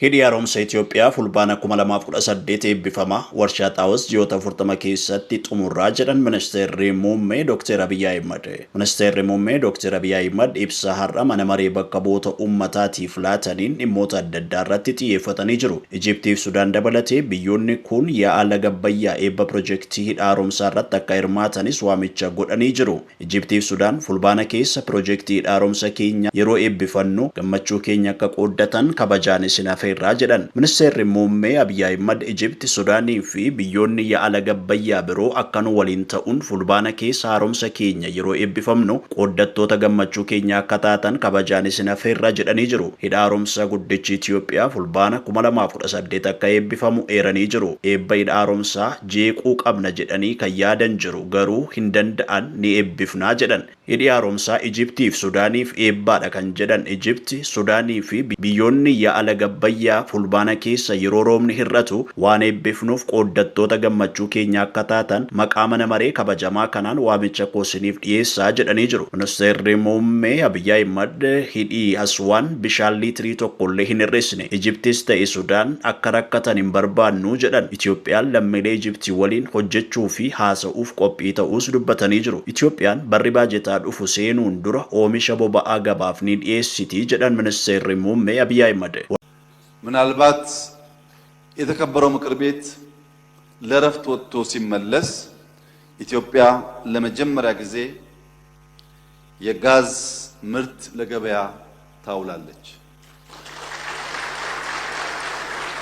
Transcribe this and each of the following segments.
Hidhi haaromsa Itoophiyaa fulbaana 2018 eebbifama warshaa xaawus ji'oota 40 keessatti xumurraa jedhan Ministeerri Muummee Dr. Abiy Ahimad. Ministeerri Muummee Dr. Abiy Ahimad ibsa har'a mana maree bakka bu'oota uummataatiif laataniin dhimmoota adda addaa irratti xiyyeeffatanii jiru. Ijiptiif Sudaan dabalatee biyyoonni kun yaa'aa laga Abbayyaa eebba piroojeektii hidha haaromsaa irratti akka hirmaatanis waamicha godhanii jiru. Ijiptiif Sudaan fulbaana keessa piroojeektii hidha haaromsa keenya yeroo eebbifannu gammachuu keenya akka qooddatan kabajaanis hinafe irraa jedhan. Ministeerri Muummee Abiy Ahimad Ijipti, Sudaanii fi biyyoonni yaa'aa laga Abbayyaa biroo akkan waliin ta'uun fulbaana keessa haaromsa keenya yeroo eebbifamnu qooddattoota gammachuu keenya akka taatan kabajaanis hinafe irraa jedhanii jiru. Hidha haaromsa guddichi Itoophiyaa fulbaana 2018 akka eebbifamu eeranii jiru. Eebba hidha haaromsaa jeequu qabna jedhanii kan yaadan jiru garuu hin danda'an ni eebbifnaa jedhan. Hidhi haaromsaa Ijiptiif Sudaaniif eebbaadha kan jedhan Ijipti, Sudaanii fi biyyoonni yaa'aa laga Abbayyaa fulbaana keessa yeroo roobni hir'atu waan eebbifnuuf qooddattoota gammachuu keenya akka taatan maqaa mana maree kabajamaa kanaan waamicha koosiniif dhiyeessaa jedhanii jiru. Ministeerri Muummee Abiy Ahimad hidhi Aswaan bishaan liitirii tokkollee hin hir'isne Ijiptis ta'e Sudaan akka rakkatan hin barbaannu jedhan. Itoophiyaan lammiilee Ijiptii waliin hojjechuu fi haasa'uuf qophii ta'uus dubbatanii jiru. Itoophiyaan barri baajetaa dhufu seenuun dura oomisha boba'aa gabaaf ni dhiyeessiti jedhan Ministeerri Muummee Abiy Ahimad. ምናልባት የተከበረው ምክር ቤት ለረፍት ወጥቶ ሲመለስ ኢትዮጵያ ለመጀመሪያ ጊዜ የጋዝ ምርት ለገበያ ታውላለች።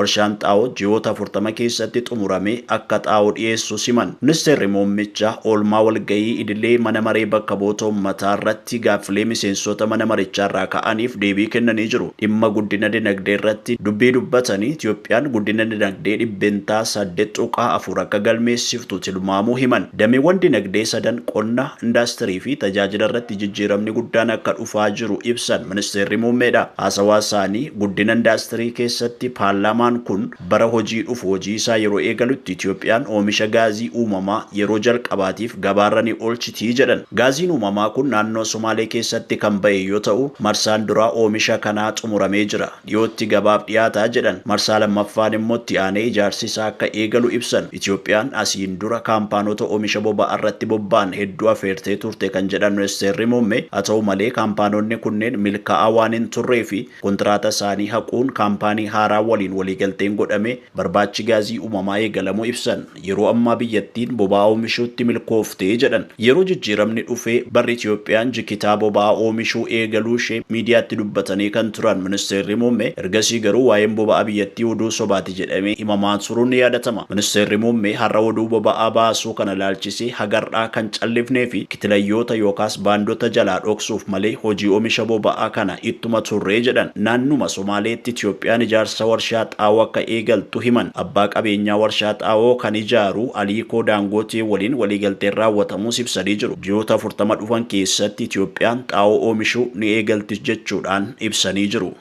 Warshaan xaawoo ji'oota 40 keessatti xumuramee akka xaawoo dhiyeessu siman. Ministeerri Muummichaa oolmaa walgahii idilee mana maree bakka bu'oota uummataa irratti gaaffilee miseensota mana marichaa irraa ka'aniif deebii kennanii jiru. Dhimma guddina dinagdee irratti dubbii dubbatanii Itoophiyaan guddina dinagdee dhibbentaa 8.4 akka galmeessiftu tilmaamuu himan. Dameewwan dinagdee sadan qonna, indaastirii fi tajaajila irratti jijjiiramni guddaan akka dhufaa jiru ibsan Ministeerri Muummeedha. Haasawaa isaanii guddina indaastirii keessatti paarlaamaan kun bara hojii dhufu hojii isaa yeroo eegalutti Itoophiyaan oomisha gaazii uumamaa yeroo jalqabaatiif gabaarra ni oolchitii jedhan. Gaaziin uumamaa kun naannoo Somaalee keessatti kan ba'e yoo ta'u marsaan duraa oomisha kanaa xumuramee jira. Dhiyootti gabaaf dhiyaataa jedhan. Marsaa lammaffaan immoo itti aanee ijaarsi isaa akka eegalu ibsan. Itoophiyaan asiin dura kaampaanota oomisha boba'aa irratti bobba'an hedduu affeertee turte kan jedhan Ministeerri Muummee, haa ta'u malee kaampaanonni kunneen milkaa'aa waan hin turree fi kontiraataa isaanii haquun kaampaanii haaraa waliin galteen godhame barbaachi gaazii uumamaa eegalamuu ibsan. Yeroo ammaa biyyattiin boba'aa oomishuutti milkooftee jedhan. Yeroo jijjiiramni dhufee barri Itoophiyaan jikitaa boba'aa oomishuu eegaluu ishee miidiyaatti dubbatanii kan turan Ministeerri Muummee ergasii garuu waa'een boba'aa biyyattii oduu sobaati jedhamee himamaa turuun ni yaadatama. Ministeerri Muummee har'a oduu boba'aa baasuu kana ilaalchisee hagarraa kan callifnee fi kitilayyoota yookaas baandota jalaa dhoksuuf malee hojii oomisha boba'aa kana ittuma turree jedhan. Naannuma Somaaleetti Itoophiyaan ijaarsa warshaa xaawoo akka eegaltu himan. Abbaa qabeenyaa warshaa xaawoo kan ijaaru Aliikoo Daangootee waliin waliigalteen raawwatamuus ibsanii jiru. Ji'oota 40 dhufan keessatti Itoophiyaan xaawoo oomishuu ni eegalti jechuudhaan ibsanii jiru.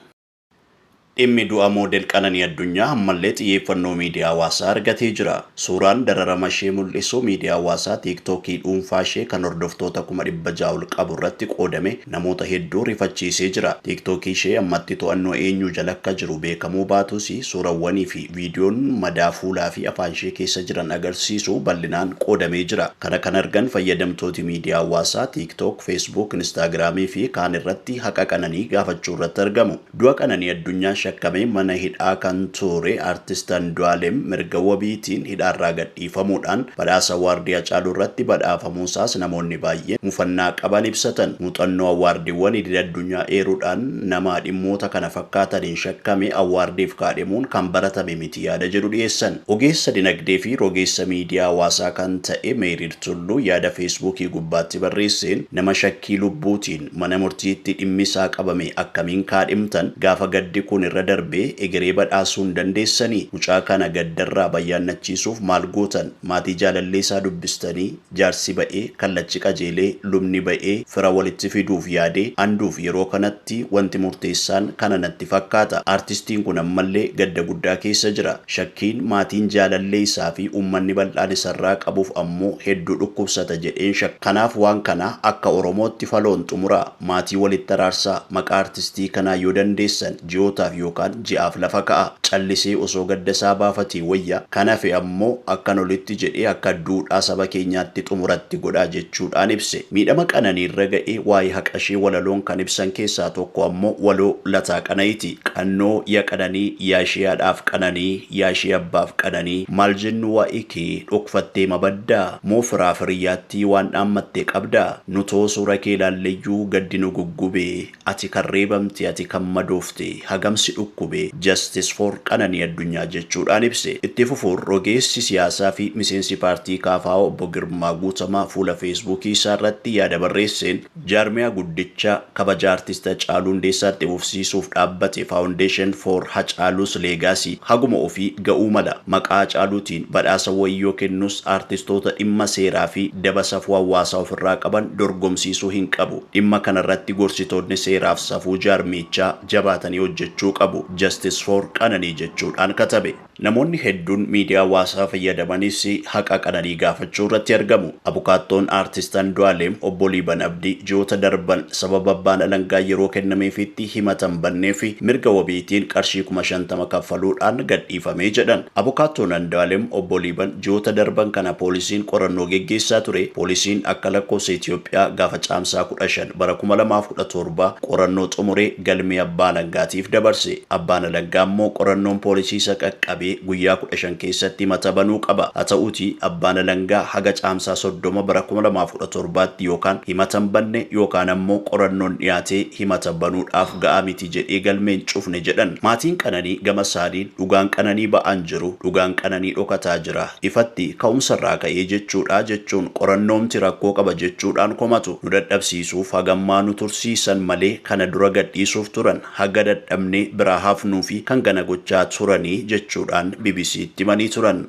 Dhimmi du'a moodel Qananii Addunyaa ammallee xiyyeeffannoo miidiyaa hawaasaa argatee jira. Suuraan dararama ishee mul'isu miidiyaa hawaasaa tiiktookii dhuunfaa ishee kan hordoftoota 600 ol qabu irratti qoodame namoota hedduu rifachiisee jira. Tiiktookii ishee ammatti to'annoo eenyu jala akka jiru beekamuu baatus suurawwanii fi viidiyoon madaa fuulaa fi afaan ishee keessa jiran agarsiisu bal'inaan qoodamee jira. Kana kan argan fayyadamtooti miidiyaa hawaasaa tiiktook, feesbuuk, instaagiraamii fi kaan irratti haqa Qananii gaafachuu irratti argamu. Du'a Qananii Addunyaa shakkamee mana hidhaa kan ture artist Andu'aalem mirga wabiitiin hidhaarraa gadhiifamuudhaan badhaasa Awwaardii Hacaaluu irratti badhaafamuusaas namoonni baay'ee mufannaa qaban ibsatan. Muuxannoo awwaardiiwwan idil addunyaa eeruudhaan nama dhimmoota kana fakkaataniin shakkame awwaardiif kaadhimuun kan baratame miti yaada jedhu dhiyeessan. Ogeessa dinagdee fi rogeessa miidiyaa hawaasaa kan ta'e Meerir Tulluu yaada feesbuukii gubbaatti barreesseen nama shakkii lubbuutiin mana murtiitti dhimmisaa qabame akkamiin kaadhimtan gaafa gaddi kun irra darbee egeree badhaasuun dandeessanii mucaa kana gaddarraa bayyaannachiisuuf maal gootan maatii jaalalleesaa dubbistanii jaarsi ba'ee kallachi qajeelee lubni ba'ee fira walitti fiduuf yaadee anduuf yeroo kanatti wanti murteessaan kana natti fakkaata. Artistiin kun ammallee gadda guddaa keessa jira. Shakkiin maatiin jaalalleesaa fi uummanni bal'aan isarraa qabuuf ammoo hedduu dhukkubsata jedheen shakka. Kanaaf waan kana akka Oromootti faloon xumura maatii walitti araarsaa maqaa artistii kanaa yoo dandeessan ji'ootaaf yookaan ji'aaf lafa ka'a. Callisee osoo gaddasaa baafatee wayya. Kanaaf ammoo akka nolitti jedhee akka duudhaa saba keenyaatti xumuratti godhaa jechuudhaan ibse. Miidhama Qananii irra ga'ee waa'ee haqashee walaloon kan ibsan keessaa tokko ammoo waloo Lataa Qana'iiti. Qannoo yaa Qananii yaa ishee haadhaaf Qananii yaa ishee abbaaf Qananii maal jennu waa'ee kee dhokfattee mabaddaa moo firaa firiyyaatti waan dhaammattee qabdaa nutoo suura kee ilaalleyyuu gaddi nu guggubee ati kan reebamte ati kan madoofte hagamsi dhukkubee Justice for Qananii Addunyaa jechuudhaan ibse. Itti fufuun rogeessi siyaasaa fi miseensi paartii KFO obbo Girmaa Guutamaa fuula feesbuukii isaa irratti yaada barreesseen jaarmiyaa guddicha kabaja artista Hacaaluu Hundeessaatti fufsiisuuf dhaabbate Foundation for Hacaaluus Legacy haguma ofii ga'uu mala. Maqaa Hacaaluutiin badhaasa wayyoo kennus artistoota dhimma seeraa fi daba safuu hawaasaa ofirraa qaban dorgomsiisuu hin qabu. Dhimma kanarratti gorsitoonni seeraaf safuu jaarmichaa jabaatanii hojjechuu qabu. Justice for Qananii jechuudhaan katabe. Namoonni hedduun miidiyaa hawaasaa fayyadamanis haqa Qananii gaafachuu irratti argamu. Abukaattoon artist Andu'aalem obbo Liiban Abdii ji'oota darban sababa abbaan alangaa yeroo kennameefitti himatan bannee fi mirga wabiitiin qarshii 50,000 kaffaluudhaan gadhiifamee jedhan. Abukaattoon Andu'aalem obbo Liiban ji'oota darban kana poolisiin qorannoo geggeessaa ture. Poolisiin akka lakkoofsa Itoophiyaa gaafa caamsaa 15 bara 2017 qorannoo xumuree galmee abbaa alangaatiif dabarse. Abbaan alangaa immoo qorannoon poolisii isa qaqqabee guyyaa 15 keessatti himata banuu qaba. Haa ta'uutii abbaan alangaa haga caamsaa 30 bara 2017tti yookaan himatan banne yookaan ammoo qorannoon dhiyaatee himata banuudhaaf ga'aa miti jedhee galmeen cufne jedhan. Maatiin Qananii gama isaaniin dhugaan Qananii ba'aan jiru dhugaan Qananii dhokataa jira ifatti ka'umsarraa ka'ee jechuudha jechuun qorannoomti rakkoo qaba jechuudhaan komatu. Nu dadhabsiisuuf hagammaa nu tursiisan malee kana dura gadhiisuuf turan haga dadhabnee biraa hafnuu fi kan gana gochaa turanii jechuudhaan BBC'tti himanii turan.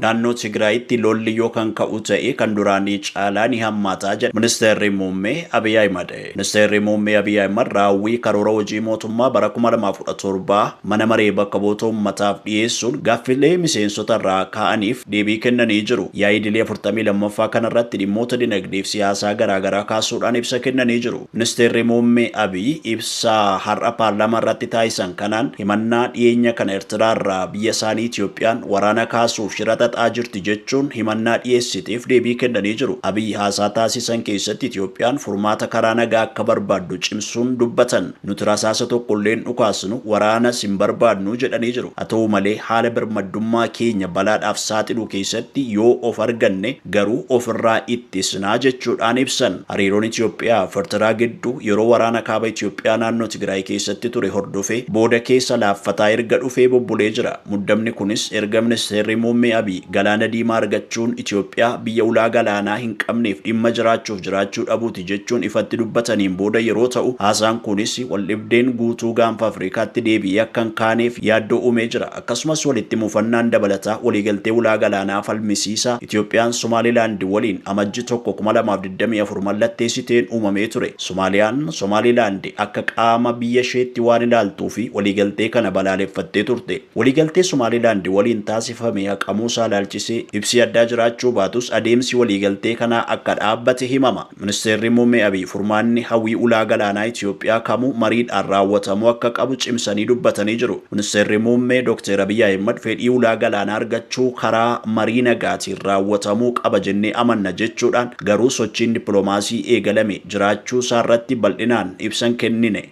Naannoo Tigraayitti lolli yoo kan ka'u ta'e kan duraanii caalaa ni hammaataa jedha Ministeerri Muummee Abiy Ahimad. Ministeerri Muummee Abiy Ahimad raawwii karoora hojii mootummaa bara 2017 mana maree bakka bu'oota uummataaf dhiyeessuun gaaffilee miseensota irraa ka'aniif deebii kennanii jiru. Yaa'ii idilee 42ffaa kanarratti dhimmoota dinagdee fi siyaasaa garaagaraa kaasuudhaan ibsa kennanii jiru. Ministeerri Muummee Abiy ibsa har'a paarlaamaa irratti taasisan kanaan himannaa dhiyeenya kana Eertiraa irraa biyya isaanii Itoophiyaan waraana kaasuuf shirata xaxaa jirti jechuun himannaa dhiyeessiteef deebii kennanii jiru. Abiy haasaa taasisan keessatti Itoophiyaan furmaata karaa nagaa akka barbaaddu cimsuun dubbatan. Nuti rasaasa tokkolleen dhukaasnu waraanas hin barbaadnu jedhanii jiru. Haa ta'u malee haala birmaddummaa keenya balaadhaaf saaxiluu keessatti yoo of arganne garuu ofirraa ittisnaa jechuudhaan ibsan. Hariiroon Itoophiyaa fi Eertiraa gidduu yeroo waraana kaaba Itoophiyaa naannoo Tigraay keessatti ture hordofee booda keessa laaffataa erga dhufee bobbulee jira. Muddamni kunis erga Ministeerri Muummee Abiy galaana diimaa argachuun Itoophiyaa biyya ulaa galaanaa hin qabneef dhimma jiraachuuf jiraachuu dhabuuti jechuun ifatti dubbataniin booda yeroo ta'u haasaan kunis waldhibdeen guutuu gaanfa Afrikaatti deebi'ee akka hin kaaneef yaaddoo uumee jira. Akkasumas walitti mufannaan dabalataa waliigaltee ulaa galaanaa falmisiisaa Itoophiyaan Somaalilaand waliin amajji 2024 mallatteessiteen uumamee ture. Somaalilaand akka qaama biyya isheetti waan ilaaltuu fi waliigaltee kana balaaleffattee turte. Waliigaltee Somaalilaand waliin taasifame haqamuusaa ilaalchisee ibsi addaa jiraachuu baatus adeemsi waliigaltee kanaa akka dhaabbate himama. Ministeerri Muummee Abiy furmaanni hawwii ulaa galaanaa Itoophiyaa kamuu mariidhaan raawwatamuu akka qabu cimsanii dubbatanii jiru. Ministeerri Muummee Dr. Abiy Ahimad fedhii ulaa galaanaa argachuu karaa marii nagaatiin raawwatamuu qaba jennee amanna jechuudhaan garuu sochiin dippiloomaasii eegalame jiraachuu isaarratti bal'inaan ibsan kennine.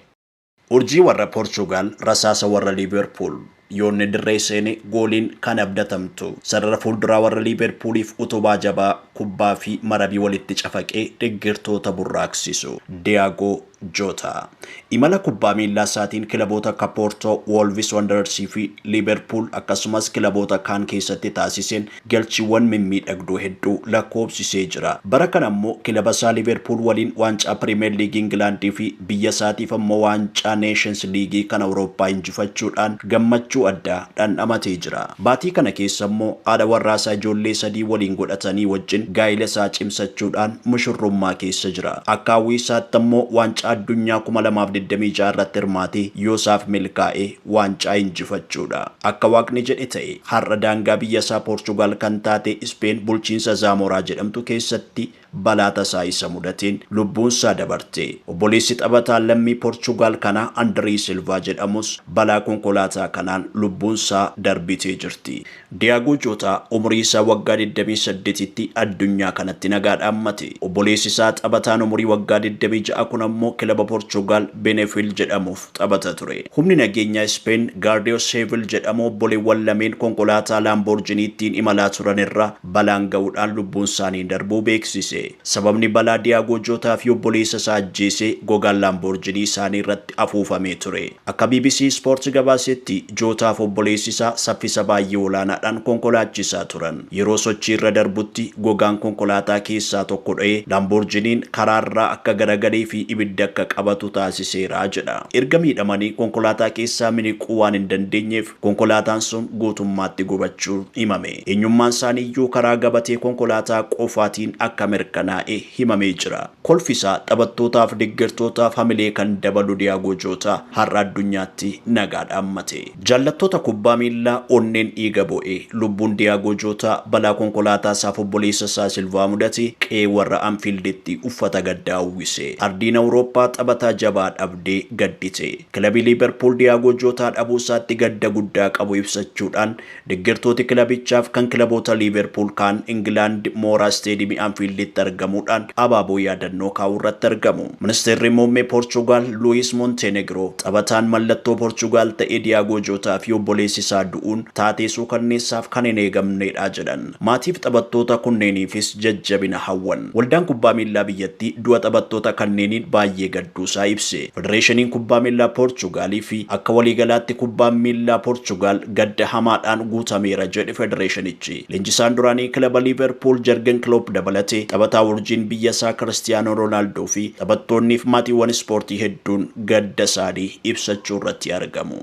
Urjii warra Poorchugaal rasaasa warra Liiverpuul. Yoonni dirree seene gooliin kan abdatamtu sarara fuulduraa warra Liiverpuuliif utubaa jabaa kubbaa fi marabii walitti cafaqee deeggartoota burraaqsisu. Diaago Jota imala kubbaa miilaa isaatiin kilaboota akka Porto, Wolves, Wanderers fi Liverpool akkasumas kilaboota kaan keessatti taasiseen galchiiwwan mimmiidhagduu hedduu lakkoofsisee jira. Bara kana immoo kilaba isaa Liverpool waliin waancaa Premier League England fi biyya isaatiif ammoo waancaa Nations League kan Awurooppaa injifachuudhaan gammachuu addaa dhandhamatee jira. Baatii kana keessa immoo haadha warraasaa ijoollee sadii waliin godhatanii wajjin gaa'ila isaa cimsachuudhaan mushurrummaa keessa jira. Akka hawwii isaatti immoo waancaa addunyaa 2026 irratti hirmaatee yoosaaf milkaa'ee waancaa injifachuudha. Akka waaqni jedhe ta'e har'a daangaa biyya isaa Poorchugaal kan taate Ispeen bulchiinsa Zaamoraa jedhamtu keessatti balaa tasaa isa mudateen lubbuun isaa dabarte. Obboleessi taphataa lammii Poorchugaal kana Andirii Silvaa jedhamus balaa konkolaataa kanaan lubbuun isaa darbitee jirti. Diyaagoo Joota umurii isaa waggaa 28tti addunyaa kanatti nagaa dhaammate. Obboleessi isaa taphataan umurii waggaa 26 kun ammoo kilaba Poorchugaal Benefield jedhamuuf taphata ture. Humni nageenyaa Ispeen Guardia Civil jedhamu obboleewwan lameen konkolaataa Laamborjiniittiin imalaa turan irra balaan ga'uudhaan lubbuun isaanii darbuu beeksise. Sababni balaa Diyaagoo Jootaa fi obboleessa isaa ajjeese gogaan Laamborjinii isaanii irratti afuufamee ture. Akka BBC Sport gabaasetti Jootaaf obboleessi isaa saffisa baay'ee olaanaadhaan konkolaachisaa turan. Yeroo sochii irra darbutti gogaan konkolaataa keessaa tokko dha'ee Laamborjiniin karaarraa akka garagalee fi ibidda akka qabatu taasiseera jedha. Erga miidhamanii konkolaataa keessaa miliquu waan hin dandeenyeef konkolaataan sun guutummaatti gubachuu himame. Eenyummaan isaanii iyyuu karaa gabatee konkolaataa qofaatiin akka mirkanaa'e himamee jira. Kolfisaa taphattootaaf deeggartootaaf hamilee kan dabalu Diyaagoo Jootaa har'a addunyaatti nagaa dhaammate. Jaallattoota kubbaa miilaa onneen dhiiga bo'e lubbuun Diyaagoo Jootaa balaa konkolaataa isaaf obboleessa isaa Silvaa mudate qe'ee warra Anfiilditti uffata gaddaa uwwise. Ardiin Awurooppaa taphataa jabaa dhabdee gaddite. Kilabii Liiverpuul Diyaagoo Jootaa dhabuu isaatti gadda guddaa qabu ibsachuudhaan deeggartooti kilabichaaf kan kilaboota Liiverpuul kaan Ingilaand mooraa Steediyeemii Anfiilditti argamuudhaan abaaboo yaadannoo kaa'uu irratti argamu. Ministeerri muummee Poorchugaal Luis Montenegro taphataan mallattoo Poorchugaal ta'e Diyaagoo Jootaa fi obboleessi isaa du'uun taatee suukanneessaaf kan hin eegamnedha jedhan. Maatiif taphattoota kunneeniifis jajjabina hawwan. Waldaan kubbaa miilaa biyyattii du'a taphattoota kanneeniin baay'ee gadduusaa ibse. Federeeshiniin kubbaa miilaa Poorchugaalii fi akka waliigalaatti kubbaan miilaa Poorchugaal gadda hamaadhaan guutameera jedhe federeeshinichi. Leenjisaan duraanii kilaba Liiverpuul Jurgen Klopp dabalatee taphataa urjiin biyya isaa Cristiano Ronaldo fi taphattoonni fi maatiiwwan ispoortii hedduun gadda isaanii ibsachuu irratti argamu.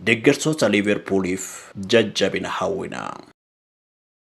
Deeggartoota Liiverpuuliif jajjabina hawwina.